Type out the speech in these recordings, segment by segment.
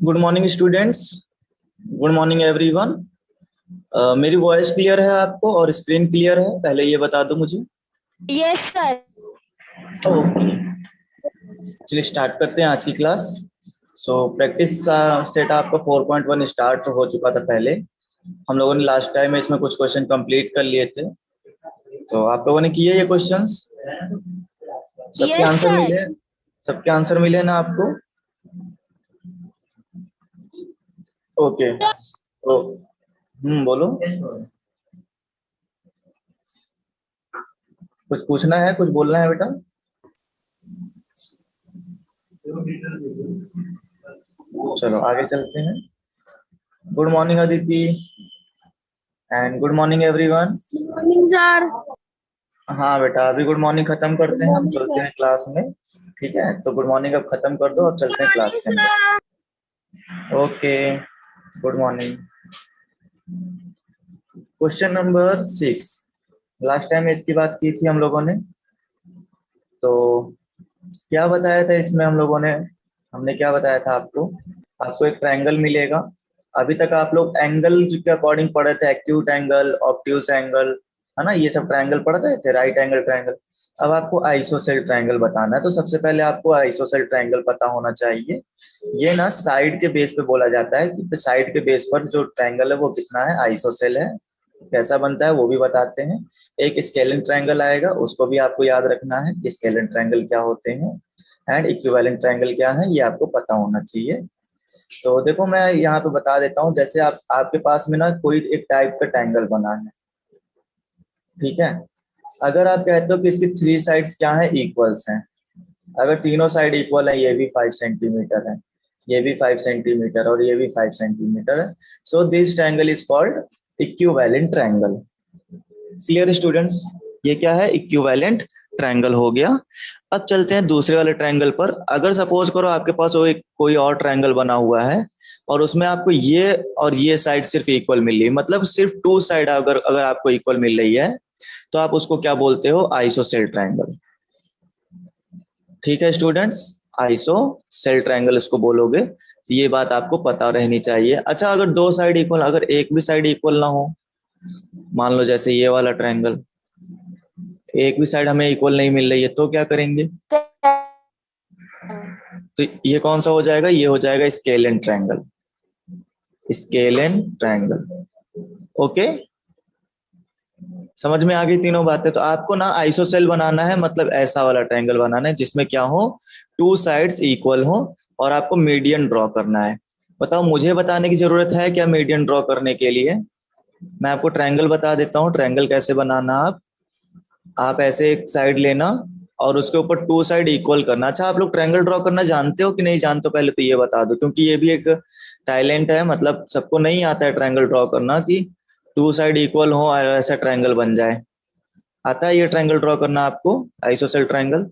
Good morning students. Good morning everyone. मेरी voice clear है आपको और स्क्रीन क्लियर है? पहले ये बता दो मुझे। Yes sir. ओके, चलिए स्टार्ट करते हैं आज की क्लास। प्रैक्टिस सेट आपका 4.1 स्टार्ट हो चुका था पहले। हम लोगों ने लास्ट टाइम में इसमें कुछ क्वेश्चन कंप्लीट कर लिए थे, तो आप लोगों ने किए ये क्वेश्चंस? सबके यस आंसर सर। मिले? सबके आंसर मिले ना आपको? ओके, तो बोलो। कुछ पूछना है, कुछ बोलना है बेटा? चलो आगे चलते हैं। Good morning Aditi and good morning everyone. Morning sir. हाँ बेटा, अभी गुड मॉर्निंग खत्म करते हैं, हम चलते हैं क्लास में। ठीक है, तो गुड मॉर्निंग अब खत्म कर दो और चलते हैं क्लास के अंदर। Okay, good morning. Question number 6, last time इसकी बात की थी हम लोगों ने। तो क्या बताया था इसमें हम लोगों ने? हमने क्या बताया था आपको? आपको एक ट्रायंगल मिलेगा। अभी तक आप लोग एंगल के अकॉर्डिंग पढ़े थे, एक्यूट एंगल, ऑब्ट्यूज एंगल, है ना, ये सब ट्रायंगल पढ़ रहे थे, राइट एंगल ट्रायंगल। अब आपको आइसोसेल ट्रायंगल बताना है, तो सबसे पहले आपको आइसोसेल ट्रायंगल पता होना चाहिए। ये ना साइड के बेस पे बोला जाता है कि साइड के बेस पर जो ट्रायंगल है वो कितना है, आइसोसेल है। कैसा बनता है वो भी बताते हैं। एक स्केलिन ट्रायंगल आएगा, उसको भी आपको याद रखना है, स्केलिन ट्रायंगल क्या होते हैं एंड इक्विवेलेंट ट्रायंगल क्या है, ये आपको पता होना चाहिए। तो देखो मैं यहाँ पे बता देता हूँ, जैसे आपके पास में ना कोई एक टाइप का ट्रायंगल बना है, ठीक है। अगर आप कहते हो कि इसकी 3 साइड्स क्या है, इक्वल्स हैं, अगर तीनों साइड इक्वल है, ये भी 5 सेंटीमीटर है, ये भी 5 सेंटीमीटर और ये भी 5 सेंटीमीटर है, so this triangle is called equivalent triangle. Clear students? ये क्या है, इक्विवेलेंट ट्रायंगल हो गया। अब चलते हैं दूसरे वाले ट्रायंगल पर। अगर सपोज करो आपके पास वो एक कोई और ट्रायंगल बना हुआ है और उसमें आपको ये और ये साइड सिर्फ इक्वल मिल रही है, मतलब सिर्फ 2 साइड अगर अगर आपको इक्वल मिल रही है, तो आप उसको क्या बोलते हो, आइसोसेल ट्रायंगल। ठीक है स्टूडेंट्स, आइसोसेल ट्रायंगल इसको बोलोगे। ये बात आपको पता रहनी चाहिए। अच्छा, अगर 2 साइड इक्वल, अगर एक भी साइड इक्वल ना हो, मान लो जैसे ये वाला ट्रायंगल, एक भी साइड हमें इक्वल नहीं मिल रही है, तो क्या करेंगे? तो ये कौन सा हो जाएगा, ये हो जाएगा scalene triangle. Scalene triangle, okay. समझ में आ गई तीनों बातें? तो आपको ना आइसोसेल बनाना है, मतलब ऐसा वाला ट्रायंगल बनाना है जिसमें क्या हो, 2 साइड्स इक्वल हो, और आपको मीडियन ड्रॉ करना है। बताओ, मुझे बताने की जरूरत है क्या मीडियन ड्रॉ करने के लिए? मैं आपको ट्रायंगल बता देता हूँ, ट्रायंगल कैसे बनाना। आप ऐसे एक साइड लेना और उसके ऊपर 2 साइड इक्वल करना। अच्छा, आप लोग ट्रायंगल ड्रॉ करना जानते हो कि नहीं जानते हो, पहले तो ये बता दो, क्योंकि ये भी एक टैलेंट है, मतलब सबको नहीं आता है ट्रायंगल ड्रॉ करना कि 2 साइड इक्वल हो और ऐसा ट्रायंगल बन जाए। आता है ये ट्रायंगल ड्रॉ करना आपको, आइसोसेल ट्रायंगल?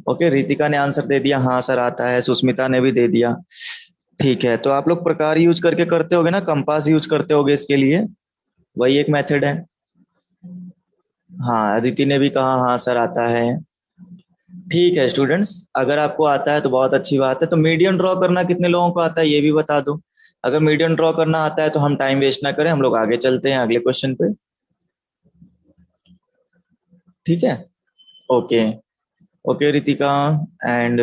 ओके, रितिका ने आंसर दे दिया, हाँ सर आता है। सुष्मिता ने भी दे दिया। ठीक है, तो आप लोग प्रकार यूज करके करते होगे ना, कंपास यूज करते होगे इसके लिए, वही एक मेथड है। हाँ, अदिति ने भी कहा हाँ सर आता है। ठीक है स्टूडेंट्स, अगर आपको आता है तो बहुत अच्छी बात है। तो मीडियन ड्रॉ करना कितने लोगों को आता है, ये भी बता दो। अगर मीडियन ड्रॉ करना आता है तो हम टाइम वेस्ट ना करें, हम लोग आगे चलते हैं अगले क्वेश्चन पे। ठीक है, ओके। ओके रितिका, एंड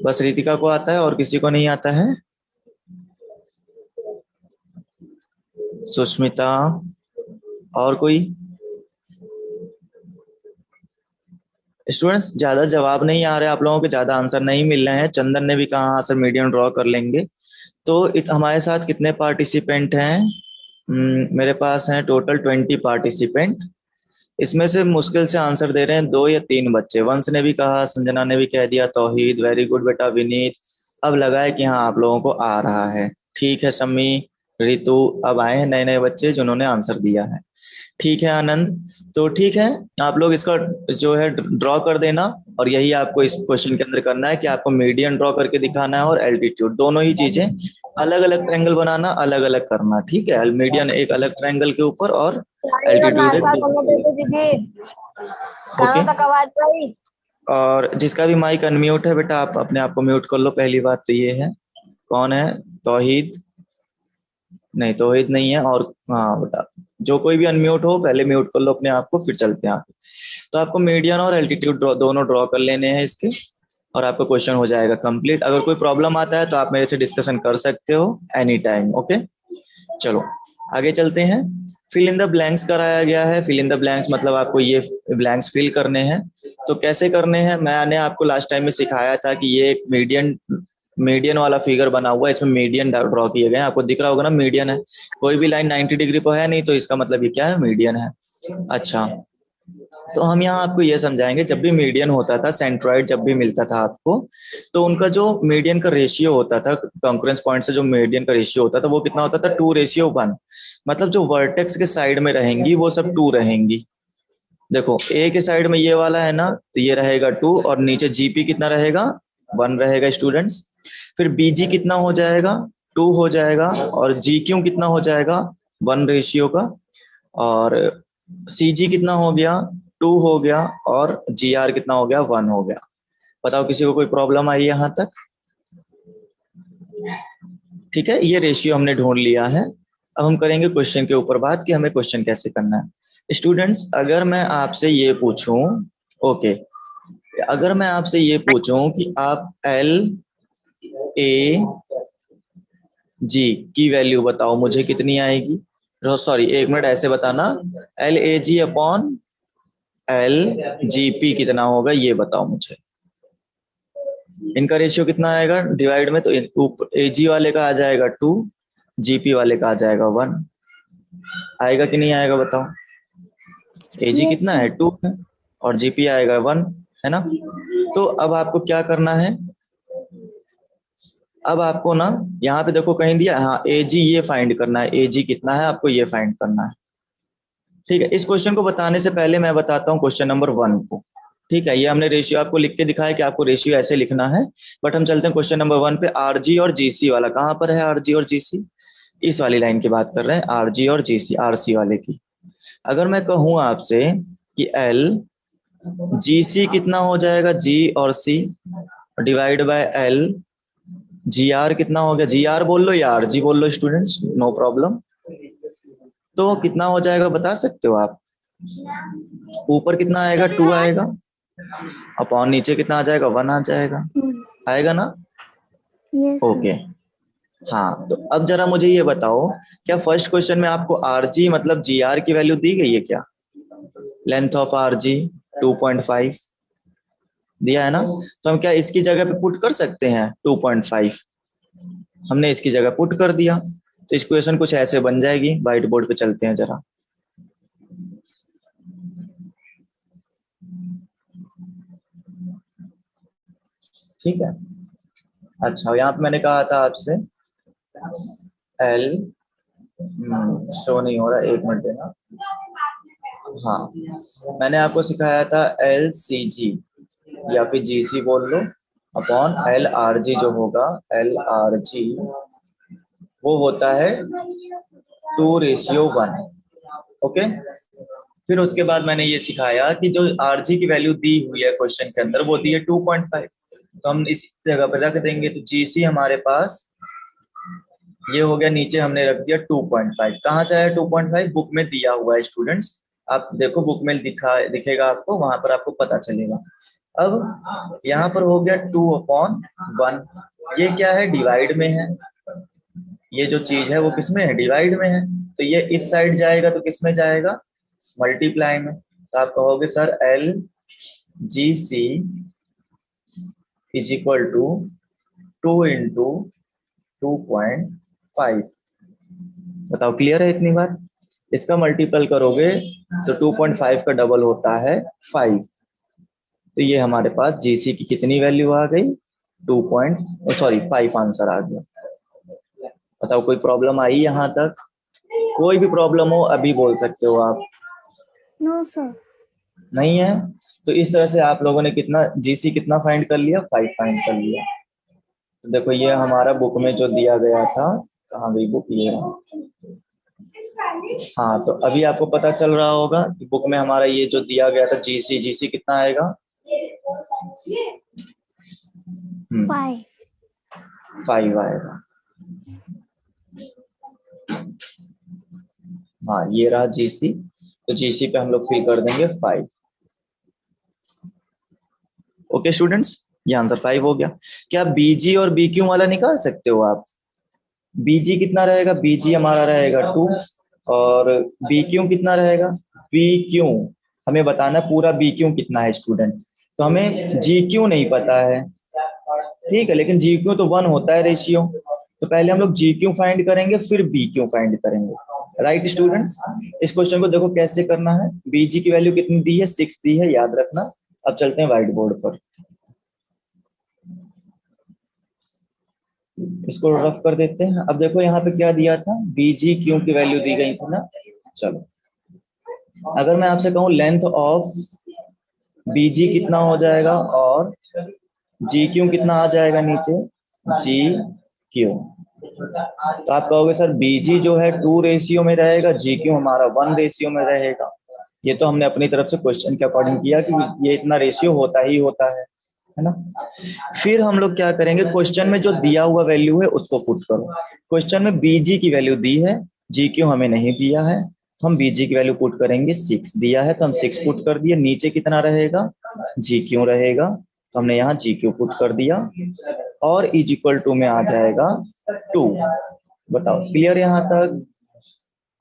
बस रितिका को आता है और किसी को नहीं आता है? सुष्मिता और कोई? स्टूडेंट्स ज्यादा जवाब नहीं आ रहे आप लोगों के, ज्यादा आंसर नहीं मिल रहे हैं। चंदन ने भी कहा हाँ सर मीडियम ड्रॉ कर लेंगे। तो हमारे साथ कितने पार्टिसिपेंट हैं? मेरे पास हैं टोटल 20 पार्टिसिपेंट। इसमें से मुश्किल से आंसर दे रहे हैं 2 या 3 बच्चे। वंश ने भी कहा, संजना ने भी कह दिया, तौहीद वेरी गुड बेटा, विनीत। अब लगा है कि हाँ आप लोगों को आ रहा है। ठीक है शम्मी, रितु, अब आए हैं नए नए बच्चे जिन्होंने आंसर दिया है। ठीक है आनंद, तो ठीक है, आप लोग इसका जो है ड्रॉ कर देना। और यही आपको इस क्वेश्चन के अंदर करना है कि आपको मीडियन ड्रॉ करके दिखाना है और एल्टीट्यूड, दोनों ही चीजें अलग अलग ट्रायंगल बनाना, अलग अलग करना। ठीक है, मीडियन एक अलग ट्रायंगल के ऊपर और एल्टीट्यूड एक दूसरे। दीदी ओके, कहाँ तक आवाज आई? और जिसका भी माइक अनम्यूट है बेटा आप अपने आप को म्यूट कर लो। पहली बात तो ये है। कौन है? तौहीद? नहीं, तौहीद नहीं है। और हाँ बेटा, जो कोई भी अनम्यूट हो पहले म्यूट कर लो अपने आप को, फिर चलते हैं आगे। तो आपको मीडियन और एल्टीट्यूड दोनों ड्रॉ कर लेने हैं इसके, और आपका क्वेश्चन हो जाएगा कंप्लीट। अगर कोई प्रॉब्लम आता है तो आप मेरे से डिस्कशन कर सकते हो एनी टाइम। ओके, चलो आगे चलते हैं। फिल इन द ब्लैंक्स कराया गया है। फिल इन द ब्लैंक्स मतलब आपको ये ब्लैंक्स फिल करने हैं। तो कैसे करने हैं? मैंने आपको लास्ट टाइम में सिखाया था कि ये एक मीडियन वाला फिगर बना हुआ है, इसमें मीडियन ड्रॉ किए गए हैं। आपको दिख रहा होगा ना, मीडियन है। कोई भी लाइन 90 डिग्री पर है नहीं, तो इसका मतलब ये क्या है? मीडियन है। अच्छा, तो हम यहाँ आपको ये समझाएंगे, जब भी मीडियन होता था, सेंट्रॉइड जब भी मिलता था आपको, तो उनका जो मीडियन का रेशियो होता था, कॉन्करेंस पॉइंट से जो मीडियन का रेशियो होता था, वो कितना होता था? 2:1। मतलब जो वर्टेक्स के साइड में रहेंगी वो सब 2 रहेंगी। देखो ए के साइड में ये वाला है ना, तो ये रहेगा 2, और नीचे जीपी कितना रहेगा? 1 रहेगा स्टूडेंट्स। फिर बीजी कितना हो जाएगा? 2 हो जाएगा। और जी क्यू कितना हो जाएगा? 1 रेशियो का। और सी जी कितना हो गया? 2 हो गया। और जी आर कितना हो गया? 1 हो गया। बताओ किसी को कोई प्रॉब्लम आई यहां तक? ठीक है, ये रेशियो हमने ढूंढ लिया है। अब हम करेंगे क्वेश्चन के ऊपर बात कि हमें क्वेश्चन कैसे करना है। स्टूडेंट्स, अगर मैं आपसे ये पूछूं, ओके, अगर मैं आपसे ये पूछूं कि आप एल ए जी की वैल्यू बताओ, मुझे कितनी आएगी? सॉरी, एक मिनट, ऐसे बताना, L A G upon L G P कितना होगा, ये बताओ मुझे। इनका रेशियो कितना आएगा डिवाइड में? तो ए जी वाले का आ जाएगा 2, जीपी वाले का आ जाएगा 1। आएगा कि नहीं आएगा बताओ? ए जी कितना है? 2 है। और जीपी आएगा 1, है ना? तो अब आपको क्या करना है? अब आपको ना यहाँ पे देखो कहीं दिया, हाँ, ए जी ये फाइंड करना है। ए जी कितना है आपको ये फाइंड करना है। ठीक है, इस क्वेश्चन को बताने से पहले मैं बताता हूँ क्वेश्चन नंबर 1 को। ठीक है, ये हमने रेशियो आपको लिख के दिखाया कि आपको रेशियो ऐसे लिखना है। बट हम चलते हैं क्वेश्चन नंबर 1 पे। आरजी और जीसी वाला कहाँ पर है? आरजी और जीसी, इस वाली लाइन की बात कर रहे हैं, आरजी और जीसी, आरसी वाले की। अगर मैं कहूँ आपसे कि एल जीसी कितना हो जाएगा? जी और C divide by L G R कितना हो गया? जी आर बोल लो या आर जी बोल लो स्टूडेंट्स, नो प्रॉब्लम। तो कितना हो जाएगा बता सकते हो आप? ऊपर कितना आएगा? 2 आएगा। अपॉन नीचे कितना आ जाएगा? 1 आ जाएगा। आएगा ना? ओके, हाँ। तो अब जरा मुझे ये बताओ, क्या फर्स्ट क्वेश्चन में आपको आरजी मतलब जी आर की वैल्यू दी गई है क्या? लेंथ ऑफ आरजी 2.5 दिया है ना? तो हम क्या इसकी जगह पे पुट कर सकते हैं 2.5? हमने इसकी जगह पुट कर दिया, तो इस क्वेश्चन कुछ ऐसे बन जाएगी। व्हाइट बोर्ड पे चलते हैं जरा। ठीक है, अच्छा, यहाँ पे मैंने कहा था आपसे एल, शो नहीं हो रहा, एक मिनट देना। हाँ, मैंने आपको सिखाया था एल सी जी या फिर जी सी बोल लो, अपॉन एल आर जी जो होगा, एल आर जी वो होता है 2:1। ओके, फिर उसके बाद मैंने ये सिखाया कि जो आर जी की वैल्यू दी हुई है क्वेश्चन के अंदर वो दी है 2.5, तो हम इस जगह पर रख देंगे। तो जी सी हमारे पास ये हो गया, नीचे हमने रख दिया 2.5। कहाँ से आया 2.5? बुक में दिया हुआ है स्टूडेंट्स, आप देखो बुक में दिखेगा आपको, वहां पर आपको पता चलेगा। अब यहाँ पर हो गया 2/1। ये क्या है? डिवाइड में है। ये जो चीज है वो किसमें है? डिवाइड में है। तो ये इस साइड जाएगा तो किसमें जाएगा? मल्टीप्लाई में। तो आप कहोगे sir L G C is equal to 2 × 2.5। बताओ क्लियर है इतनी बात? इसका मल्टीपल करोगे तो 2.5 का डबल होता है 5। तो ये हमारे पास जीसी की कितनी वैल्यू आ गई? 5 आंसर आ गया। बताओ कोई प्रॉब्लम आई यहाँ तक? कोई भी प्रॉब्लम हो अभी बोल सकते हो आप। No sir. नहीं है? तो इस तरह से आप लोगों ने कितना जीसी कितना फाइंड कर लिया? 5 फाइंड कर लिया। तो देखो ये हमारा बुक में जो दिया गया था, कहाँ गई बुक? ये रहा। हाँ, तो अभी आपको पता चल रहा होगा कि बुक में हमारा ये जो दिया गया था जीसी, जीसी कितना आएगा? फाइव 5 आएगा। हाँ ये रहा जीसी, तो जीसी पे हम लोग फिल कर देंगे 5। ओके स्टूडेंट्स, ये आंसर 5 हो गया। क्या बीजी और बीक्यू वाला निकाल सकते हो आप? बीजी कितना रहेगा? बीजी हमारा रहेगा 2 और बीक्यू कितना रहेगा? बीक्यू हमें बताना पूरा बीक्यू कितना है स्टूडेंट, तो हमें जीक्यू नहीं पता है, ठीक है, लेकिन जीक्यू तो 1 होता है रेशियो, तो पहले हम लोग जीक्यू फाइंड करेंगे फिर बीक्यू फाइंड करेंगे। राइट स्टूडेंट्स, इस क्वेश्चन को देखो कैसे करना है। बीजी की वैल्यू कितनी दी है? 6 दी है, याद रखना। अब चलते हैं व्हाइट बोर्ड पर, इसको रफ कर देते हैं। अब देखो यहाँ पे क्या दिया था, बीजी क्यू की वैल्यू दी गई थी ना। चलो अगर मैं आपसे कहूँ लेंथ ऑफ बीजी कितना हो जाएगा और जी क्यू कितना आ जाएगा नीचे? जी क्यू, तो आप कहोगे सर बीजी जो है 2 रेशियो में रहेगा, जी क्यू हमारा 1 रेशियो में रहेगा। ये तो हमने अपनी तरफ से क्वेश्चन के अकॉर्डिंग किया कि ये इतना रेशियो होता ही होता है ना। फिर हम लोग क्या करेंगे, क्वेश्चन में जो दिया हुआ वैल्यू है उसको पुट करो। क्वेश्चन में बीजी की वैल्यू दी है, जी क्यू हमें नहीं दिया है, तो हम बीजी की वैल्यू पुट करेंगे। 6 दिया है तो हम 6 पुट कर दिए, नीचे कितना रहेगा? जी क्यू रहेगा, तो हमने यहाँ जी क्यू पुट कर दिया और इज इक्वल टू में आ जाएगा 2। बताओ क्लियर यहाँ तक?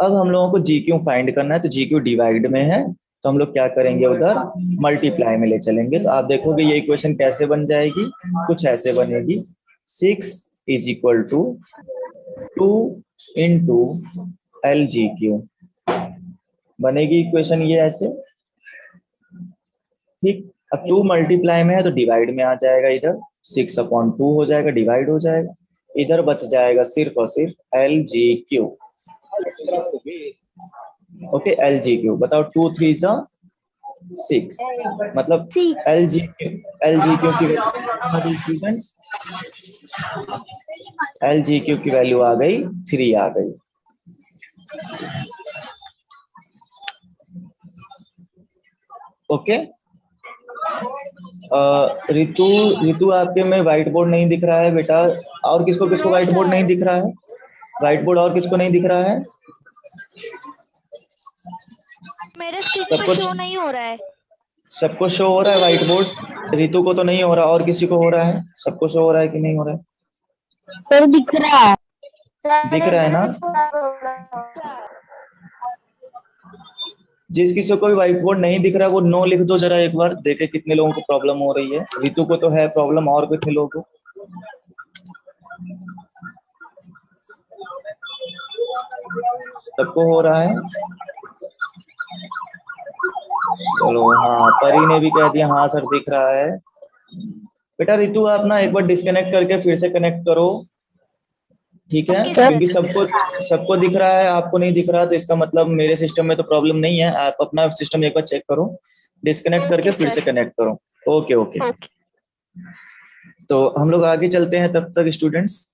अब हम लोगों को जी क्यू फाइंड करना है, तो जी क्यू डिवाइड में है, तो हम लोग क्या करेंगे, उधर मल्टीप्लाई में ले चलेंगे। तो आप देखोगे ये इक्वेशन कैसे बन जाएगी, कुछ ऐसे बनेगी। 6 is equal to 2 into L G Q बनेगी इक्वेशन ये ऐसे, ठीक। अब 2 मल्टीप्लाई में है तो डिवाइड में आ जाएगा, इधर 6/2 हो जाएगा, डिवाइड हो जाएगा, इधर बच जाएगा सिर्फ और सिर्फ L G Q. Okay L G Q, बताओ 2 3 6, मतलब एल जी क्यू की value students, L G Q की वैल्यू आ गई 3 आ गई। ओके रितु, रितु आपके में व्हाइट बोर्ड नहीं दिख रहा है बेटा, और किसको किसको व्हाइट बोर्ड नहीं दिख रहा है? व्हाइट बोर्ड और किसको नहीं दिख रहा है? मेरे स्क्रीन पे शो नहीं हो रहा है। सबको शो हो रहा है व्हाइट बोर्ड, रितु को तो नहीं हो रहा, और किसी को हो रहा है? सबको शो हो रहा है कि नहीं हो रहा है? सर दिख रहा है, दिख रहा है ना? जिस किसी को भी व्हाइट बोर्ड नहीं दिख रहा है वो नो लिख दो जरा, एक बार देखे कितने लोगों को प्रॉब्लम हो रही है। रितु को तो है प्रॉब्लम, और कितने लोगों को? सबको हो रहा है? चलो हाँ, परी ने भी कह दिया हाँ सर दिख रहा है। बेटा रितु आप ना एक बार डिस्कनेक्ट करके फिर से कनेक्ट करो, ठीक है, क्योंकि सबको सबको दिख रहा है, आपको नहीं दिख रहा, तो इसका मतलब मेरे सिस्टम में तो प्रॉब्लम नहीं है। आप अपना सिस्टम एक बार चेक करो, डिस्कनेक्ट करके फिर से कनेक्ट करो। ओके ओके, तो हम लोग आगे चलते हैं तब तक स्टूडेंट्स।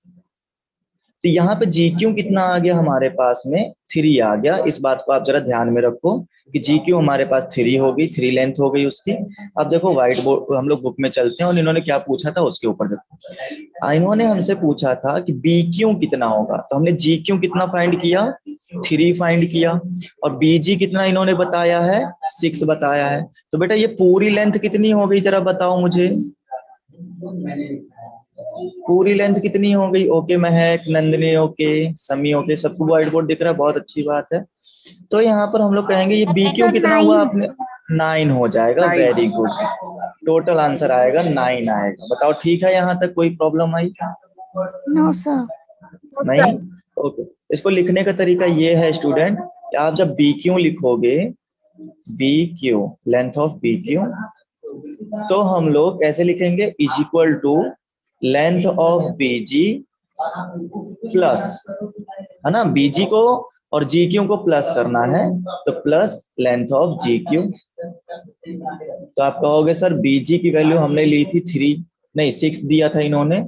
तो यहाँ पे जी क्यू कितना आ गया हमारे पास में? 3 आ गया। इस बात को आप जरा ध्यान में रखो कि जी क्यू हमारे पास 3 होगी, 3 लेंथ हो गई उसकी। अब देखो व्हाइट बोर्ड हम लोग बुक में चलते हैं और इन्होंने क्या पूछा था उसके ऊपर देखो। इन्होंने हमसे पूछा था कि बी क्यू कितना होगा, तो हमने जी क्यू कितना फाइंड किया? 3 फाइंड किया, और बी जी कितना इन्होंने बताया है? 6 बताया है। तो बेटा ये पूरी लेंथ कितनी हो गई जरा बताओ मुझे, पूरी लेंथ कितनी हो गई? ओके महक, नंदिनी ओके, समी ओके, सबको व्हाइट बोर्ड दिख रहा है, बहुत अच्छी बात है। तो यहाँ पर हम लोग कहेंगे ये बी क्यू कितना हुआ आपने? 9 हो जाएगा, वेरी गुड, टोटल आंसर आएगा 9 आएगा। बताओ ठीक है यहाँ तक, कोई प्रॉब्लम आई? No sir. नहीं? ओके, इसको लिखने का तरीका ये है स्टूडेंट, आप जब बी क्यू लिखोगे, B Q length of B Q, तो हम लोग कैसे लिखेंगे? Is equal to length of BG plus, है ना, बीजी को और जी क्यू को प्लस करना है, तो plus length of G Q. तो आप कहोगे सर बीजी की वैल्यू हमने ली थी 3, नहीं 6 दिया था इन्होंने,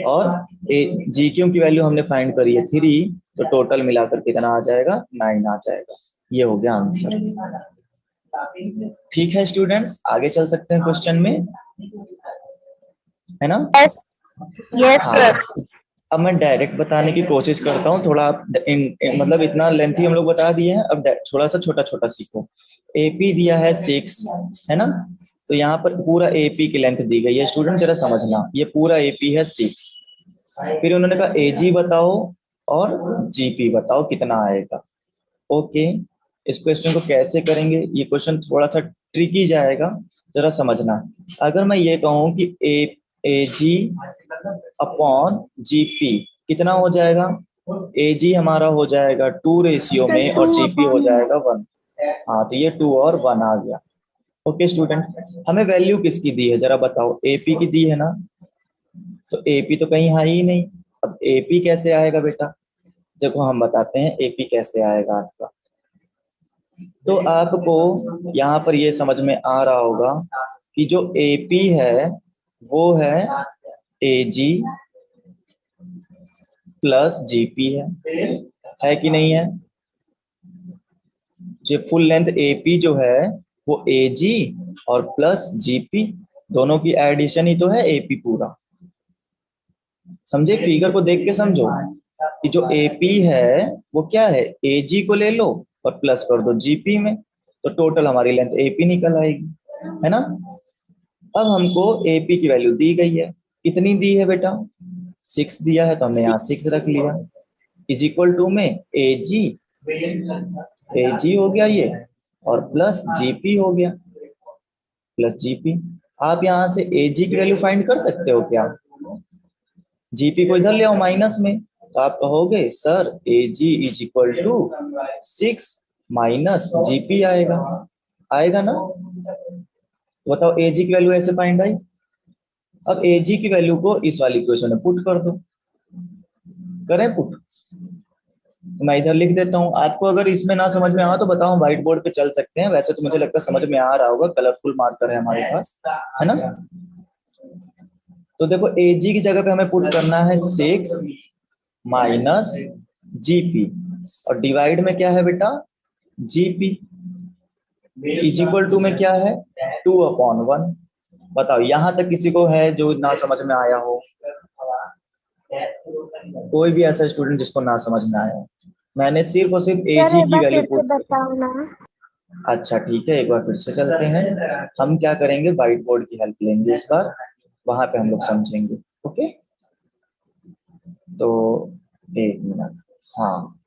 और जी क्यू की वैल्यू हमने फाइंड करी है 3, तो टोटल मिलाकर कितना आ जाएगा? 9 आ जाएगा। ये हो गया आंसर। ठीक है स्टूडेंट्स, आगे चल सकते हैं क्वेश्चन में, है ना? यस यस हाँ, सर। अब मैं डायरेक्ट बताने की कोशिश करता हूँ, थोड़ा आप मतलब इतना लेंथी हम लोग बता दिए हैं, अब थोड़ा सा छोटा छोटा सीखो। एपी दिया है 6, है ना? तो यहाँ पर पूरा एपी की लेंथ दी गई है स्टूडेंट, जरा समझना, ये पूरा एपी है 6। फिर उन्होंने कहा एजी बताओ और जीपी बताओ कितना आएगा। ओके, इस क्वेश्चन को कैसे करेंगे, ये क्वेश्चन थोड़ा सा ट्रिकी जाएगा, जरा समझना। अगर मैं ये कहूँ कि ए जी अपॉन जीपी कितना हो जाएगा, ए जी हमारा हो जाएगा 2 रेशियो में और जीपी हो जाएगा 1। हाँ, तो ये 2 और 1 आ गया। ओके स्टूडेंट, हमें वैल्यू किसकी दी है जरा बताओ, एपी की दी है ना? तो एपी तो कहीं है ही नहीं। अब एपी कैसे आएगा बेटा, देखो हम बताते हैं एपी कैसे आएगा आपका। तो आपको यहाँ पर ये समझ में आ रहा होगा कि जो एपी है वो है एजी प्लस जीपी है कि नहीं है? जो फुल लेंथ एपी जो है वो एजी और प्लस जीपी, दोनों की एडिशन ही तो है एपी पूरा। समझे, फिगर को देख के समझो कि जो एपी है वो क्या है, एजी को ले लो और प्लस कर दो जीपी में, तो टोटल हमारी लेंथ एपी निकल आएगी, है ना? अब हमको एपी की वैल्यू दी गई है, कितनी दी है बेटा, 6 दिया है, तो हमने यहाँ 6 रख लिया, इज इक्वल टू में एजी, एजी हो गया ये, और प्लस जीपी हो गया, प्लस जीपी। आप यहाँ से एजी की वैल्यू फाइंड कर सकते हो क्या? जीपी को इधर ले आओ माइनस में, तो आप कहोगे sir A G is equal to 6 minus GP आएगा, आएगा ना? बताओ एजी की वैल्यू ऐसे फाइंड आई। अब एजी की वैल्यू को इस वाली इक्वेशन में पुट कर दो, करें पुट? तो मैं इधर लिख देता हूँ, आपको अगर इसमें ना समझ में आए तो बताओ, व्हाइट बोर्ड पे चल सकते हैं, वैसे तो मुझे लगता है समझ में आ रहा होगा, कलरफुल मार्कर है हमारे पास, है ना? तो देखो एजी की जगह पे हमें पुट करना है 6 माइनस जीपी, और डिवाइड में क्या है बेटा, जीपी, इज इक्वल टू में क्या है, 2/1। बताओ यहाँ तक किसी को है जो ना समझ में आया हो? कोई भी ऐसा स्टूडेंट जिसको ना समझ में आया हो? मैंने सिर्फ और सिर्फ एजी की वैल्यू पुट। बताओ ना। अच्छा ठीक है, एक बार फिर से चलते हैं, हम क्या करेंगे, व्हाइट बोर्ड की हेल्प लेंगे इस बार, वहां पे हम लोग समझेंगे। ओके, तो एक मिनट, हाँ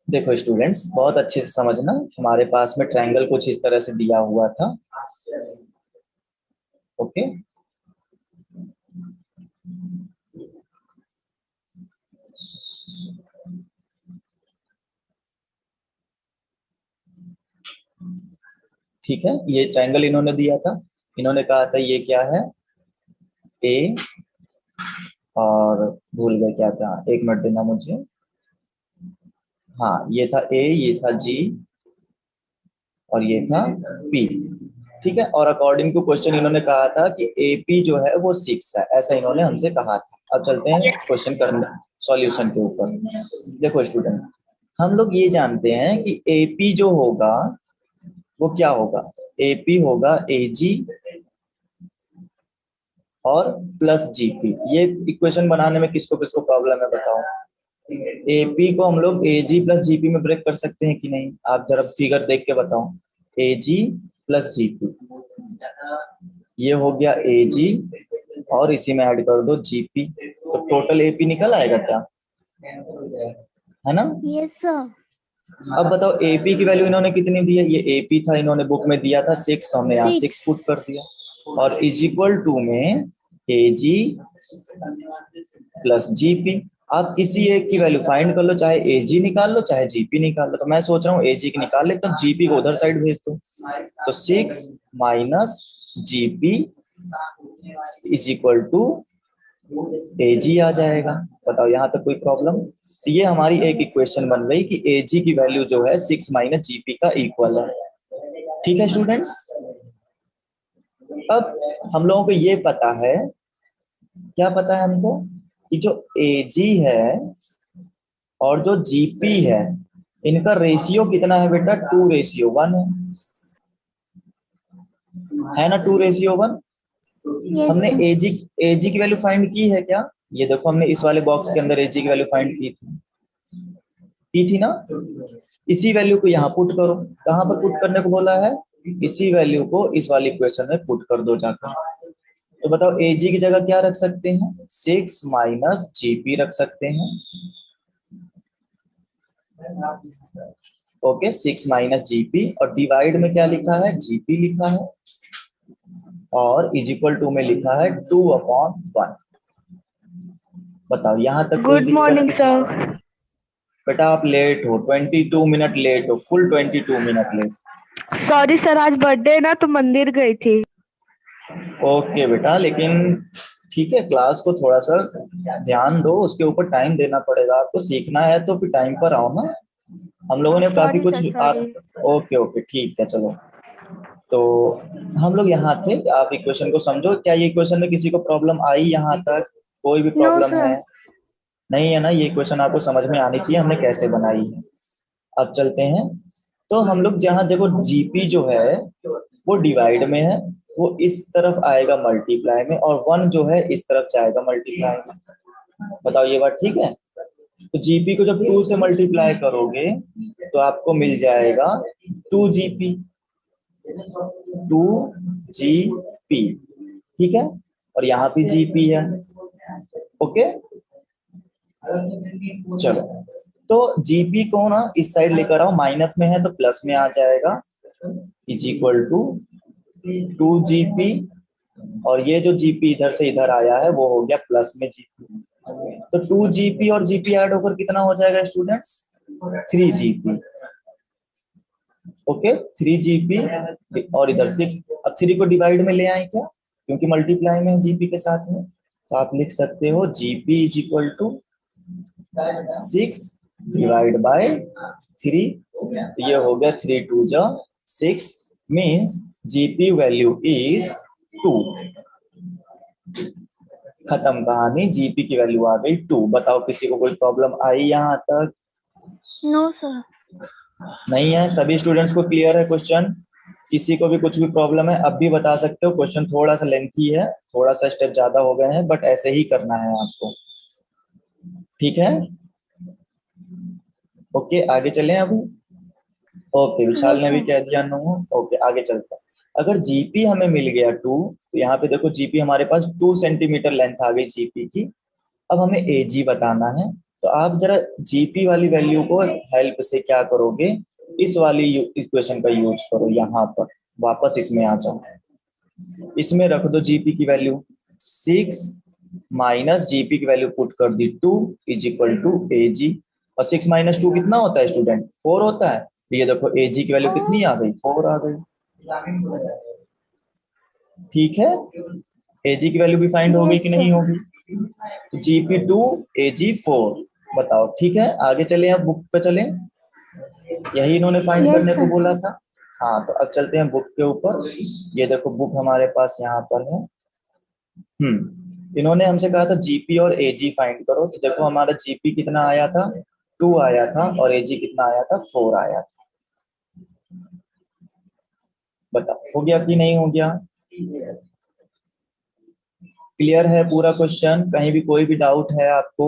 देखो स्टूडेंट्स, बहुत अच्छे से समझना, हमारे पास में ट्रायंगल कुछ इस तरह से दिया हुआ था। ओके, ठीक है, ये ट्रायंगल इन्होंने दिया था, इन्होंने कहा था ये क्या है, ए, और भूल गए क्या था, एक मिनट देना मुझे, हाँ ये था ए, ये था जी, और ये था पी, ठीक है। और अकॉर्डिंग टू क्वेश्चन इन्होंने कहा था कि एपी जो है वो 6 है, ऐसा इन्होंने हमसे कहा था। अब चलते हैं क्वेश्चन करने, सॉल्यूशन के ऊपर। देखो स्टूडेंट, हम लोग ये जानते हैं कि एपी जो होगा वो क्या होगा, एपी होगा एजी और प्लस जीपी। ये इक्वेशन बनाने में किसको किसको प्रॉब्लम है बताओ? एपी को हम लोग एजी प्लस जीपी में ब्रेक कर सकते हैं कि नहीं, आप जरा फिगर देख के बताओ। एजी प्लस जीपी, ये हो गया एजी, और इसी में ऐड कर दो जीपी, तो टोटल एपी निकल आएगा क्या, है ना? Yes sir. अब बताओ एपी की वैल्यू इन्होंने कितनी दी है, ये एपी था, इन्होंने बुक में दिया था 6, तो हमने यहाँ 6 पुट कर दिया, और इज इक्वल टू में एजी प्लस जीपी। आप किसी एक की वैल्यू फाइंड कर लो, चाहे एजी निकाल लो चाहे जीपी निकाल लो, तो मैं सोच रहा हूँ एजी की निकाल लेता हूँ, जीपी को उधर साइड भेज दो, तो 6 minus GP is equal to AG आ जाएगा। बताओ यहाँ तक कोई प्रॉब्लम? तो ये हमारी एक इक्वेशन बन गई कि एजी की वैल्यू जो है 6 माइनस जीपी का इक्वल है। ठीक है स्टूडेंट्स, अब हम लोगों को ये पता है, क्या पता है हमको, कि जो एजी है और जो जीपी है इनका रेशियो कितना है बेटा? 2:1 है ना? 2:1। यस हमने सर। एजी की वैल्यू फाइंड की है क्या? ये देखो हमने इस वाले बॉक्स के अंदर एजी की वैल्यू फाइंड की थी ना? इसी वैल्यू को यहाँ पुट करो। कहाँ पर पुट करने को बोला है? इसी वैल्यू को इस वाली इक्वेशन में पुट कर दो जाकर। तो बताओ एजी की जगह क्या रख सकते हैं? 6 माइनस जीपी रख सकते हैं। ओके, 6 माइनस जीपी, और डिवाइड में क्या लिखा है? जीपी लिखा है, और इज इक्वल टू में लिखा है 2/1। बताओ यहाँ तक कोई गुड दिक्कत मॉर्निंग किसी को? सर। बेटा आप लेट हो, 22 मिनट लेट हो, full 22 minute late. Sorry sir, आज बर्थडे है ना तो मंदिर गई थी। ओके बेटा, लेकिन ठीक है, क्लास को थोड़ा सा ध्यान दो, उसके ऊपर टाइम देना पड़ेगा आपको। सीखना है तो फिर टाइम पर आओ ना। हम लोगों ने काफी सॉरी कुछ सर, सॉरी। ओके ओके ठीक है, चलो। तो हम लोग यहाँ थे, आप इक्वेशन को समझो। क्या ये इक्वेशन में किसी को प्रॉब्लम आई यहाँ तक? कोई भी नो प्रॉब्लम सर। है? नहीं है ना? ये इक्वेशन आपको समझ में आनी चाहिए हमने कैसे बनाई है। अब चलते हैं। तो हम लोग जहाँ देखो जीपी जो है वो डिवाइड में है, वो इस तरफ आएगा मल्टीप्लाई में, और 1 जो है इस तरफ जाएगा मल्टीप्लाई में। बताओ ये बात ठीक है? तो जीपी को जब 2 से मल्टीप्लाई करोगे तो आपको मिल जाएगा 2 जीपी। 2 जीपी, ठीक है? और यहाँ भी जीपी है। ओके, चलो। तो जीपी को ना इस साइड लेकर आओ, माइनस में है तो प्लस में आ जाएगा, इज इक्वल टू 2 जीपी, और ये जो जीपी इधर से इधर आया है वो हो गया प्लस में जीपी। तो 2 जीपी और जीपी ऐड होकर कितना हो जाएगा स्टूडेंट्स? 3 जीपी। ओके, 3 जीपी और इधर 6। अब 3 को डिवाइड में ले आए क्या, क्योंकि मल्टीप्लाई में जीपी के साथ में। तो आप लिख सकते हो जीपी इज इक्वल टू 6/3। ये हो गया 3 2 6, मीन्स जीपी वैल्यू इज 2। खत्म कहानी, जीपी की वैल्यू आ गई 2। बताओ किसी को कोई प्रॉब्लम आई यहाँ तक? No sir. नहीं है? सभी स्टूडेंट्स को क्लियर है क्वेश्चन? किसी को भी कुछ भी प्रॉब्लम है अब भी बता सकते हो। क्वेश्चन थोड़ा सा लेंथी है, थोड़ा सा स्टेप ज्यादा हो गए हैं, बट ऐसे ही करना है आपको, ठीक है? ओके, आगे चलें अभी। ओके, विशाल यस ने भी सर। कह दिया नो। ओके, आगे चलते हैं। अगर जीपी हमें मिल गया 2, तो यहाँ पे देखो जीपी हमारे पास 2 सेंटीमीटर लेंथ आ गई जीपी की। अब हमें एजी बताना है। तो आप जरा जीपी वाली वैल्यू को हेल्प से क्या करोगे? इस वाली इक्वेशन का यूज करो, यहाँ पर वापस इसमें आ जाओ। इसमें रख दो जीपी की वैल्यू 6 माइनस जीपी की वैल्यू पुट कर दी 2 इज इक्वल टू एजी। और 6 माइनस 2 कितना होता है स्टूडेंट? 4 होता है। तो ये देखो एजी की वैल्यू कितनी आ गई? 4 आ गई। ठीक है, एजी की वैल्यू भी फाइंड होगी यस कि नहीं सर। होगी? GP2 AG4। बताओ, ठीक है? आगे चले, अब बुक पे चले। यही इन्होंने फाइंड यस करने को सर। बोला था। हाँ, तो अब चलते हैं बुक के ऊपर। ये देखो बुक हमारे पास यहाँ पर है। इन्होंने हमसे कहा था जीपी और एजी फाइंड करो। तो देखो हमारा जीपी कितना आया था? 2 आया था, और एजी कितना आया था? 4 आया था। बताओ हो गया कि नहीं हो गया? क्लियर है पूरा क्वेश्चन? कहीं भी कोई भी डाउट है आपको?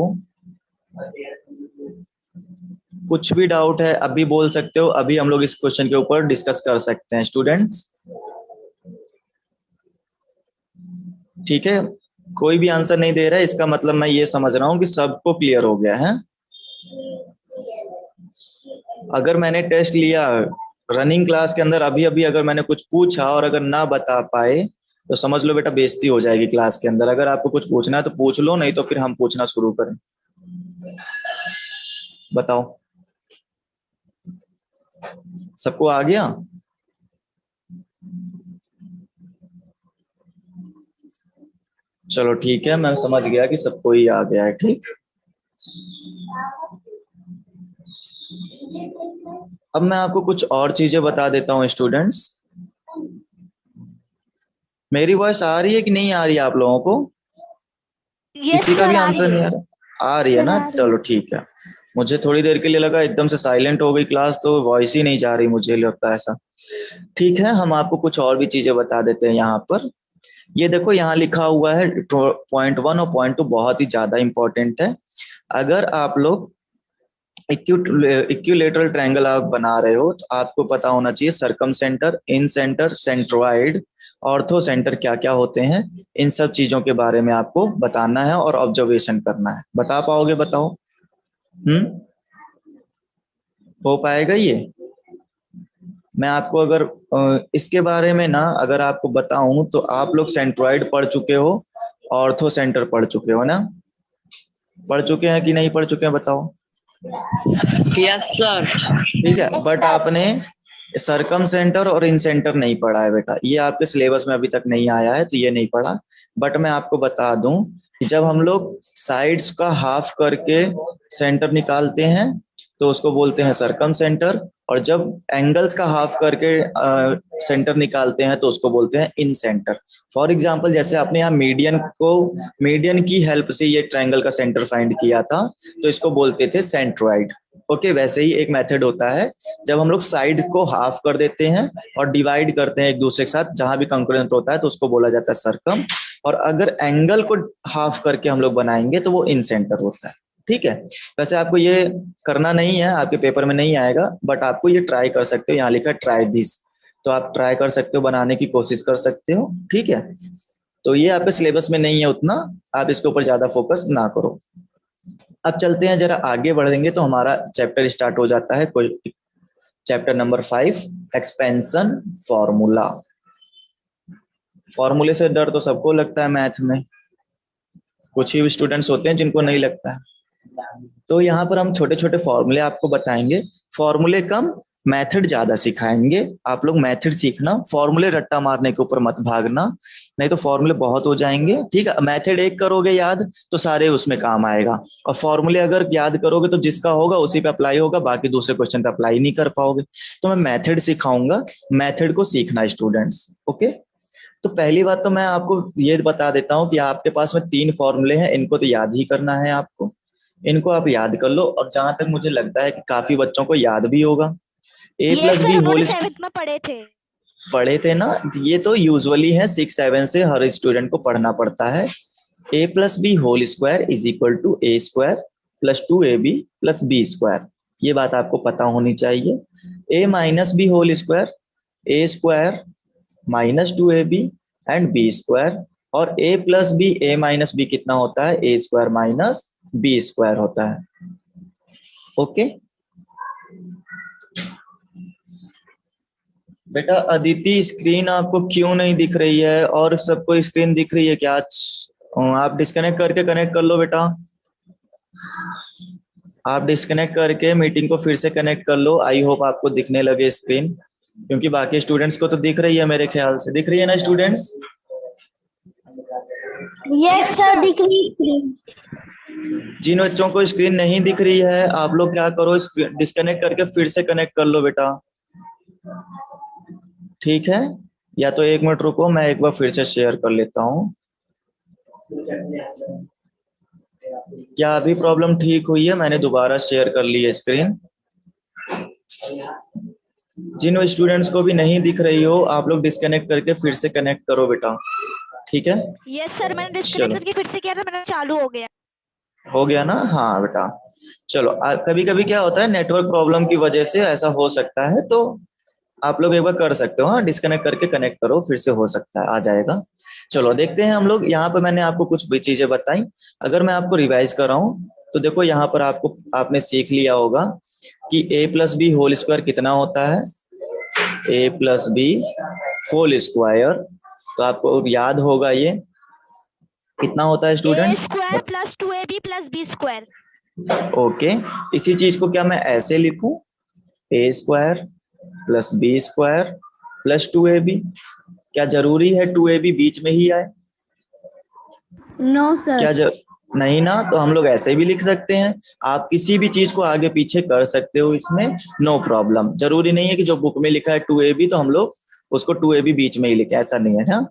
कुछ भी डाउट है अभी बोल सकते हो, अभी हम लोग इस क्वेश्चन के ऊपर डिस्कस कर सकते हैं स्टूडेंट्स, ठीक है? कोई भी आंसर नहीं दे रहा है, इसका मतलब मैं ये समझ रहा हूँ कि सबको क्लियर हो गया है। अगर मैंने टेस्ट लिया रनिंग क्लास के अंदर, अभी अभी अगर मैंने कुछ पूछा और अगर ना बता पाए तो समझ लो बेटा बेइज्जती हो जाएगी क्लास के अंदर। अगर आपको कुछ पूछना है तो पूछ लो, नहीं तो फिर हम पूछना शुरू करें। बताओ, सबको आ गया? चलो ठीक है, मैं समझ गया कि सबको ही आ गया है, ठीक। अब मैं आपको कुछ और चीजें बता देता हूँ स्टूडेंट्स। मेरी वॉइस आ रही है कि नहीं आ रही है आप लोगों को? यस किसी का सर, भी आ आंसर रही नहीं है। आ रहा? आ रही है सर ना? आ रही चलो है। ठीक है। मुझे थोड़ी देर के लिए लगा एकदम से साइलेंट हो गई क्लास, तो वॉइस ही नहीं जा रही, मुझे लगता है ऐसा। ठीक है, हम आपको कुछ और भी चीजें बता देते हैं यहाँ पर। ये देखो यहाँ लिखा हुआ है .1 और .2 बहुत ही ज्यादा इंपॉर्टेंट है। अगर आप लोग इक्विलेटरल ट्रायंगल आप बना रहे हो तो आपको पता होना चाहिए सरकम सेंटर, इन सेंटर, सेंट्रोइड, ऑर्थो सेंटर क्या क्या होते हैं। इन सब चीजों के बारे में आपको बताना है और ऑब्जर्वेशन करना है। बता पाओगे? बताओ। हो पाएगा ये? मैं आपको अगर इसके बारे में ना अगर आपको बताऊं तो आप लोग सेंट्रोइड पढ़ चुके हो, ऑर्थो सेंटर पढ़ चुके हो ना? पढ़ चुके हैं कि नहीं पढ़ चुके हैं बताओ। Yes sir. ठीक है, बट आपने सरकम सेंटर और इन सेंटर नहीं पढ़ा है बेटा, ये आपके सिलेबस में अभी तक नहीं आया है, तो ये नहीं पढ़ा। बट मैं आपको बता दूं कि जब हम लोग साइड्स का हाफ करके सेंटर निकालते हैं तो उसको बोलते हैं सरकम सेंटर, और जब एंगल्स का हाफ करके सेंटर निकालते हैं तो उसको बोलते हैं इन सेंटर। फॉर एग्जांपल जैसे आपने यहाँ मीडियन की हेल्प से ये ट्रायंगल का सेंटर फाइंड किया था, तो इसको बोलते थे सेंट्रोइड। ओके, वैसे ही एक मेथड होता है जब हम लोग साइड को हाफ कर देते हैं और डिवाइड करते हैं एक दूसरे के साथ, जहां भी कंकरेंट होता है तो उसको बोला जाता है सरकम। और अगर एंगल को हाफ करके हम लोग बनाएंगे तो वो इन सेंटर होता है। ठीक है, वैसे आपको ये करना नहीं है, आपके पेपर में नहीं आएगा, बट आपको ये ट्राई कर सकते हो। यहाँ लिखा ट्राई दिस, तो आप ट्राई कर सकते हो, बनाने की कोशिश कर सकते हो। ठीक है, तो ये आपके सिलेबस में नहीं है उतना, आप इसके ऊपर ज्यादा फोकस ना करो। अब चलते हैं, जरा आगे बढ़ेंगे तो हमारा चैप्टर स्टार्ट हो जाता है। कोई चैप्टर नंबर 5, एक्सपेंशन फॉर्मूला। फॉर्मूले से डर तो सबको लगता है मैथ में, कुछ ही स्टूडेंट्स होते हैं जिनको नहीं लगता है। तो यहाँ पर हम छोटे छोटे फॉर्मूले आपको बताएंगे, फॉर्मूले कम मेथड ज्यादा सिखाएंगे। आप लोग मेथड सीखना, फॉर्मूले रट्टा मारने के ऊपर मत भागना, नहीं तो फॉर्मूले बहुत हो जाएंगे। ठीक है, मेथड एक करोगे याद तो सारे उसमें काम आएगा, और फॉर्मूले अगर याद करोगे तो जिसका होगा उसी पे अप्लाई होगा, बाकी दूसरे क्वेश्चन पे अप्लाई नहीं कर पाओगे। तो मैं मेथड सिखाऊंगा, मेथड को सीखना स्टूडेंट्स। ओके, तो पहली बात तो मैं आपको ये बता देता हूँ कि आपके पास में 3 फॉर्मूले हैं, इनको तो याद ही करना है आपको। इनको आप याद कर लो, और जहां तक मुझे लगता है कि काफी बच्चों को याद भी होगा। ए प्लस बी होल में पढ़े थे ना, ये तो यूजुअली है 6-7 से हर स्टूडेंट को पढ़ना पड़ता है। A plus B whole square is equal to A square plus 2ab plus B square, ये बात आपको पता होनी चाहिए। A minus B whole square, A square minus 2ab and B square, और A plus B, A minus B कितना होता है, A square minus B square होता है। ओके बेटा, अदिति स्क्रीन आपको क्यों नहीं दिख रही है? और सबको स्क्रीन दिख रही है क्या? आप डिस्कनेक्ट करके कनेक्ट कर लो बेटा, आप डिस्कनेक्ट करके मीटिंग को फिर से कनेक्ट कर लो। आई होप आपको दिखने लगे स्क्रीन, क्योंकि बाकी स्टूडेंट्स को तो दिख रही है, मेरे ख्याल से दिख रही है ना स्टूडेंट्स? यस सर, दिख रही स्क्रीन। जिन बच्चों को स्क्रीन नहीं दिख रही है, आप लोग क्या करो, डिस्कनेक्ट करके फिर से कनेक्ट कर लो बेटा। ठीक है, या तो 1 मिनट रुको, मैं एक बार फिर से शेयर कर लेता हूँ। क्या अभी प्रॉब्लम ठीक हुई है? मैंने दोबारा शेयर कर ली है स्क्रीन। जिन स्टूडेंट्स को भी नहीं दिख रही हो, आप लोग डिस्कनेक्ट करके फिर से कनेक्ट करो बेटा। ठीक है? यस सर, मैंने डिस्कनेक्ट करके फिर से किया था, मेरा चालू हो गया ना? हाँ बेटा, चलो। कभी कभी क्या होता है, नेटवर्क प्रॉब्लम की वजह से ऐसा हो सकता है, तो आप लोग एक बार कर सकते हो। हाँ, डिस्कनेक्ट करके कनेक्ट करो, फिर से हो सकता है आ जाएगा। चलो देखते हैं हम लोग। यहाँ पर मैंने आपको कुछ भी चीजें बताई, अगर मैं आपको रिवाइज कर रहा हूँ तो देखो यहाँ पर आपने सीख लिया होगा कि A plus B whole square कितना होता है, A plus B whole square, तो आपको याद होगा ये कितना होता है students? A square plus 2ab plus B square. Okay, इसी चीज को क्या मैं ऐसे लिखूं, A square plus B square plus 2ab? क्या जरूरी है 2ab बीच में ही आए? No sir. क्या नहीं ना, तो हम लोग ऐसे भी लिख सकते हैं। आप किसी भी चीज को आगे पीछे कर सकते हो इसमें, नो प्रॉब्लम। जरूरी नहीं है कि जो बुक में लिखा है 2ab तो हम लोग उसको 2ab बीच में ही लिखे, ऐसा नहीं है ना।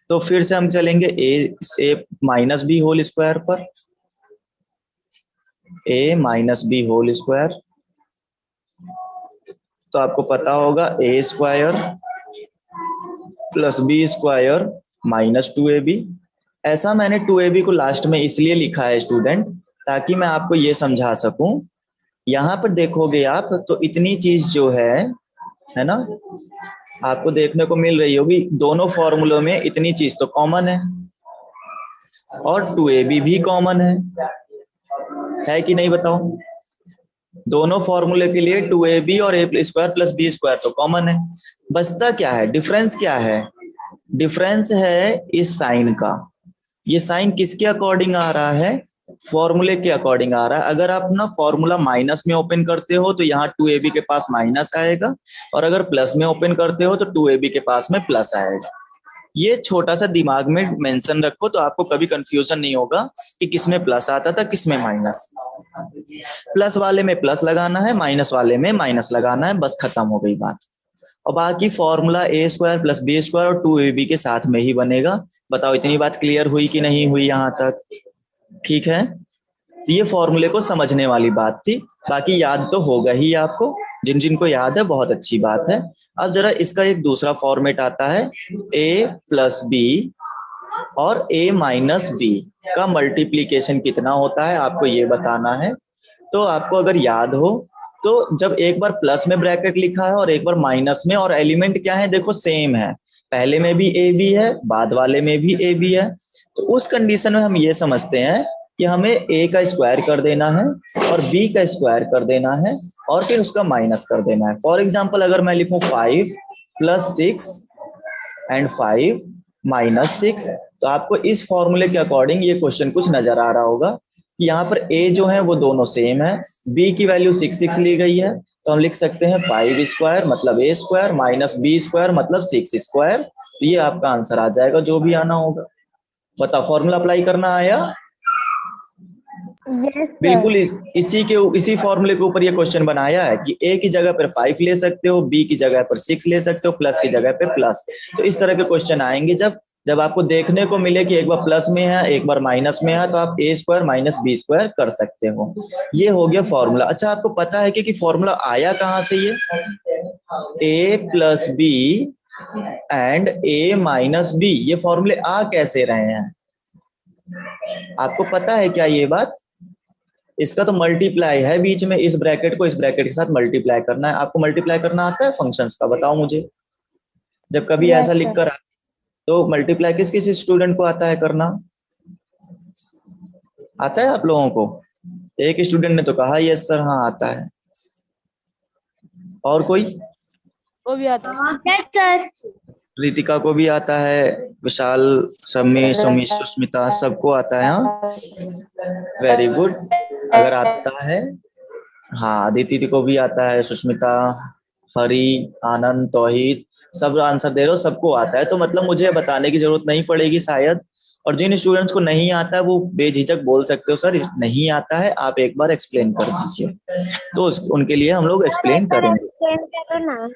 तो फिर से हम चलेंगे A minus B whole square पर। A minus B whole square. तो आपको पता होगा A square plus B square minus 2ab। ऐसा मैंने 2ab को लास्ट में इसलिए लिखा है स्टूडेंट, ताकि मैं आपको ये समझा सकूं। यहाँ पर देखोगे आप तो इतनी चीज जो है ना, आपको देखने को मिल रही होगी। दोनों फॉर्मूलों में इतनी चीज तो कॉमन है और 2ab भी कॉमन है कि नहीं बताओ? दोनों फॉर्मूले के लिए 2ab और a square plus B square तो कॉमन है। बचता क्या है? डिफरेंस क्या है? डिफरेंस है इस साइन का। ये साइन किसके अकॉर्डिंग आ रहा है? फॉर्मूले के अकॉर्डिंग आ रहा है। अगर आप ना फॉर्मूला माइनस में ओपन करते हो तो यहाँ 2ab के पास माइनस आएगा, और अगर प्लस में ओपन करते हो तो 2ab के पास में प्लस आएगा। ये छोटा सा दिमाग में मेंशन रखो तो आपको कभी कंफ्यूजन नहीं होगा कि किसमें प्लस आता था किसमें माइनस। प्लस वाले में प्लस लगाना है, माइनस वाले में माइनस लगाना है, बस खत्म हो गई बात। और बाकी फॉर्मूला ए स्क्वायर प्लस बी स्क्वायर और 2ab के साथ में ही बनेगा। बताओ इतनी बात क्लियर हुई कि नहीं हुई यहाँ तक? ठीक है, ये फॉर्मूले को समझने वाली बात थी। बाकी याद तो होगा ही आपको, जिन जिनको याद है बहुत अच्छी बात है। अब जरा इसका एक दूसरा फॉर्मेट आता है, a प्लस बी और a माइनस बी का मल्टीप्लीकेशन कितना होता है आपको ये बताना है। तो आपको अगर याद हो तो जब एक बार प्लस में ब्रैकेट लिखा है और एक बार माइनस में, और एलिमेंट क्या है देखो सेम है, पहले में भी a b है बाद वाले में भी a b है, तो उस कंडीशन में हम ये समझते हैं कि हमें a का स्क्वायर कर देना है और b का स्क्वायर कर देना है और फिर उसका माइनस कर देना है। फॉर एग्जाम्पल अगर मैं लिखूं 5 प्लस 6 एंड 5 माइनस 6, तो आपको इस फॉर्मूले के अकॉर्डिंग ये क्वेश्चन कुछ नजर आ रहा होगा कि यहाँ पर a जो है वो दोनों सेम है, b की वैल्यू 6 ली गई है, तो हम लिख सकते हैं 5 स्क्वायर मतलब a square minus b square मतलब 6 स्क्वायर। तो ये आपका आंसर आ जाएगा जो भी आना होगा। बताओ फॉर्मूला अप्लाई करना आया? बिल्कुल इसी फॉर्मूले के ऊपर ये क्वेश्चन बनाया है कि a की जगह पर 5 ले सकते हो, b की जगह पर 6 ले सकते हो, प्लस की जगह पे प्लस। तो इस तरह के क्वेश्चन आएंगे जब आपको देखने को मिले कि एक बार प्लस में है एक बार माइनस में है, तो आप a square minus B square कर सकते हो। ये हो गया फॉर्मूला। अच्छा आपको पता है कि फॉर्मूला आया कहाँ से? ये a plus B and a minus B, ये फॉर्मूले आ कैसे रहे हैं आपको पता है क्या ये बात? इसका तो मल्टीप्लाई है बीच में, इस ब्रैकेट को इस ब्रैकेट के साथ मल्टीप्लाई करना है। आपको मल्टीप्लाई करना आता है फंक्शंस का? बताओ मुझे। जब कभी ऐसा लिख कर तो मल्टीप्लाई किस किस स्टूडेंट को आता है करना? आता है आप लोगों को? एक स्टूडेंट ने तो कहा यस सर हाँ आता है। और कोई? वो भी आता है यस सर। रितिका को भी आता है, विशाल, समी, सुमी, सुष्मिता सबको आता है। हाँ वेरी गुड। अगर आता है, हाँ अदिति को भी आता है, सुष्मिता, हरी, आनंद, तौहीद सब आंसर दे रहे हो, सबको आता है। तो मतलब मुझे बताने की जरूरत नहीं पड़ेगी शायद। और जिन स्टूडेंट्स को नहीं आता है वो बेझिझक बोल सकते हो सर नहीं आता है, आप एक बार एक्सप्लेन कर दीजिए, तो उनके लिए हम लोग एक्सप्लेन करेंगे।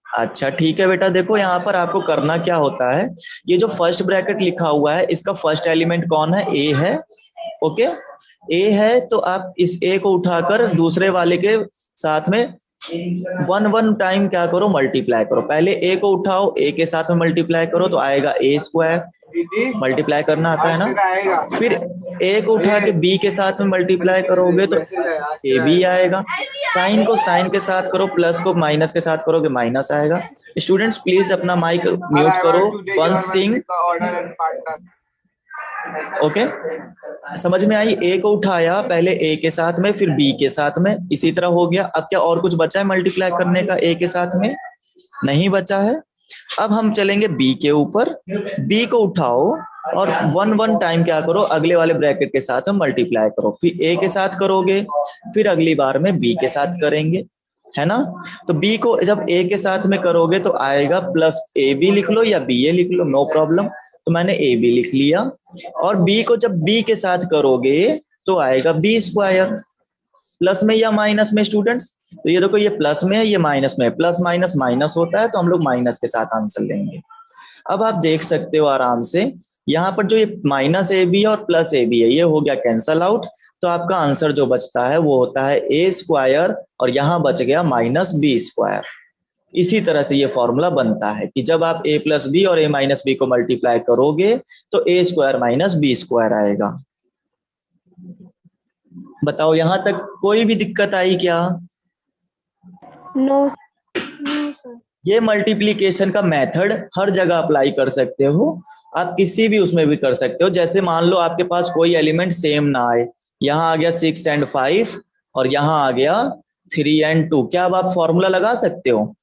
अच्छा ठीक है बेटा, देखो यहाँ पर आपको करना क्या होता है, ये जो फर्स्ट ब्रैकेट लिखा हुआ है इसका फर्स्ट एलिमेंट कौन है? ए है। ओके ए है, तो आप इस ए को उठाकर दूसरे वाले के साथ में 1 टाइम क्या करो? मल्टीप्लाई करो। पहले ए को उठाओ, ए के साथ में मल्टीप्लाई करो तो आएगा ए स्क्वायर, मल्टीप्लाई करना आता है ना। फिर ए को उठा के बी के साथ में मल्टीप्लाई करोगे तो ए बी आएगा। साइन को साइन के साथ करो, प्लस को माइनस के साथ करोगे माइनस आएगा। स्टूडेंट्स प्लीज अपना माइक म्यूट करो, वंस सिंह। ओके समझ में आई? ए को उठाया पहले ए के साथ में फिर बी के साथ में, इसी तरह हो गया। अब क्या और कुछ बचा है मल्टीप्लाई करने का ए के साथ में? नहीं बचा है। अब हम चलेंगे बी के ऊपर, बी को उठाओ और 1 टाइम क्या करो? अगले वाले ब्रैकेट के साथ में मल्टीप्लाई करो, फिर ए के साथ करोगे, फिर अगली बार में बी के साथ करेंगे, है ना। तो बी को जब ए के साथ में करोगे तो आएगा प्लस ए बी लिख लो या बी ए लिख लो, नो प्रॉब्लम। तो मैंने ए बी लिख लिया। और बी को जब बी के साथ करोगे तो आएगा बी स्क्वायर, प्लस में या माइनस में स्टूडेंट्स? तो ये देखो ये प्लस में है ये माइनस में है, प्लस माइनस माइनस होता है तो हम लोग माइनस के साथ आंसर लेंगे। अब आप देख सकते हो आराम से, यहाँ पर जो ये माइनस ए बी और प्लस ए बी है ये हो गया कैंसल आउट, तो आपका आंसर जो बचता है वो होता है ए स्क्वायर और यहाँ बच गया माइनस बी स्क्वायर। इसी तरह से ये फॉर्मूला बनता है कि जब आप a प्लस बी और a माइनस बी को मल्टीप्लाई करोगे तो a square minus B square आएगा। बताओ यहां तक कोई भी दिक्कत आई क्या? नो। ये मल्टीप्लीकेशन का मेथड हर जगह अप्लाई कर सकते हो, आप किसी भी उसमें भी कर सकते हो। जैसे मान लो आपके पास कोई एलिमेंट सेम ना आए, यहाँ आ गया 6 and 5 और यहाँ आ गया 3 and 2, क्या अब आप फॉर्मूला लगा सकते हो?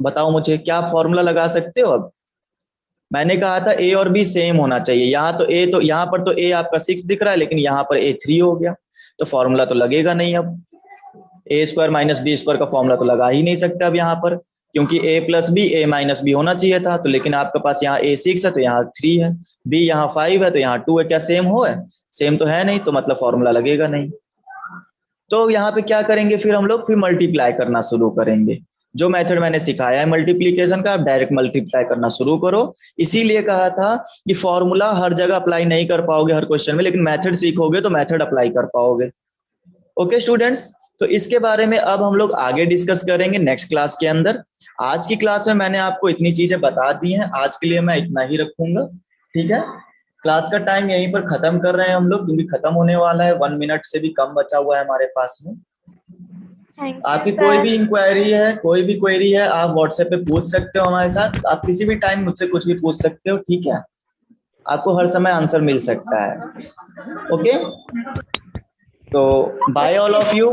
बताओ मुझे, क्या आप फॉर्मूला लगा सकते हो? अब मैंने कहा था ए और बी सेम होना चाहिए, तो यहाँ पर तो ए आपका 6 दिख रहा है लेकिन यहाँ पर ए 3 हो गया, तो फॉर्मूला तो लगेगा नहीं। अब ए स्क्वायर माइनस बी स्क्वायर का फॉर्मूला तो लगा ही नहीं सकते अब यहाँ पर, क्योंकि a plus B A minus B होना चाहिए था, तो लेकिन आपके पास यहाँ a 6 है तो यहाँ 3 है, b यहाँ 5 है तो यहाँ 2 है, क्या सेम हो है? सेम तो है नहीं, तो मतलब फॉर्मूला लगेगा नहीं। तो यहाँ पे क्या करेंगे फिर हम लोग, फिर मल्टीप्लाई करना शुरू करेंगे। जो मेथड मैंने सिखाया है मल्टीप्लीकेशन का, आप डायरेक्ट मल्टीप्लाई करना शुरू करो। इसीलिए कहा था कि फॉर्मूला हर जगह अप्लाई नहीं कर पाओगे हर क्वेश्चन में, लेकिन मेथड सीखोगे तो मेथड अप्लाई कर पाओगे। ओके स्टूडेंट्स, तो इसके बारे में अब हम लोग आगे डिस्कस करेंगे नेक्स्ट क्लास के अंदर। आज की क्लास में मैंने आपको इतनी चीजें बता दी हैं, आज के लिए मैं इतना ही रखूंगा, ठीक है। क्लास का टाइम यहीं पर खत्म कर रहे हैं हम लोग, क्योंकि खत्म होने वाला है, 1 मिनट से भी कम बचा हुआ है हमारे पास में। आपकी कोई भी इंक्वायरी है, कोई भी क्वेरी है, आप व्हाट्सएप पे पूछ सकते हो हमारे साथ, आप किसी भी टाइम मुझसे कुछ भी पूछ सकते हो, ठीक है। आपको हर समय आंसर मिल सकता है। ओके, तो बाय ऑल ऑफ यू।